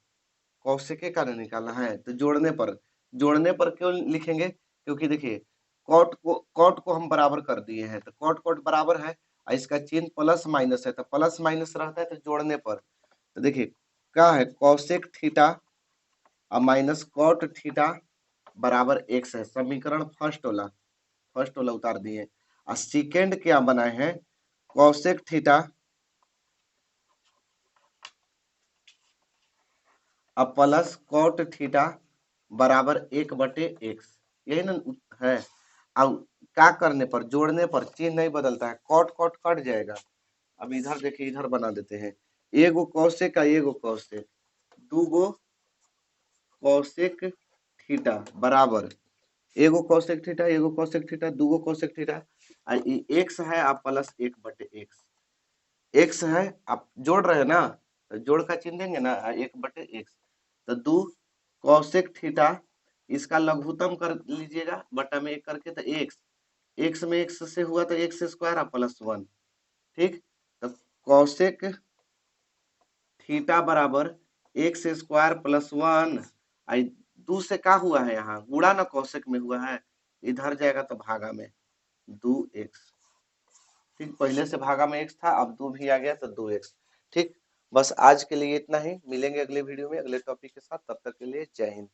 कौशिक का निकालना है। तो जोड़ने पर क्यों लिखेंगे, क्योंकि देखिए कॉट को हम बराबर कर दिए हैं, तो कॉट कॉट बराबर है और इसका चिन्ह प्लस माइनस है, तो प्लस माइनस रहता है तो जोड़ने पर, तो देखिए क्या है कौशिक थीटा और माइनस कॉट थीटा बराबर एक्स है। समीकरण फर्स्ट वाला उतार दिए और सेकेंड क्या बनाए हैं, कौशिक थीटा अब प्लस कॉट थीटा बराबर 1/x, यही ना है। अब क्या करने पर, जोड़ने पर चिन्ह नहीं बदलता है, कॉट कॉट कट जाएगा। अब इधर देखिए, इधर बना देते हैं, एगो कौशिक का एगो कौशिक, दूगो कौशिक थीटा बराबर एगो कौशिक थीटा एगो कौशिक थीटा दूगो कौशिक थीटा, एक्स है आप प्लस 1/x, एक्स है आप जोड़ रहे हैं ना, तो जोड़ का चिन्ह देंगे ना 1/x, तो 2 कौशिक थीटा, इसका लघुत्तम कर लीजिएगा बटा में 1 करके, तो एक्स में एक्स से हुआ तो एक्स स्क्वायर प्लस 1, ठीक। तो कौशिक थीटा बराबर एक्स स्क्वायर प्लस 1, आई 2 से क्या हुआ है, यहाँ गुणा ना कौशिक में हुआ है, इधर जाएगा तो भागा में 2x, ठीक। पहले से भागा में x था, अब 2 भी आ गया तो 2x, ठीक। बस आज के लिए इतना ही, मिलेंगे अगले वीडियो में अगले टॉपिक के साथ, तब तक के लिए जय हिंद।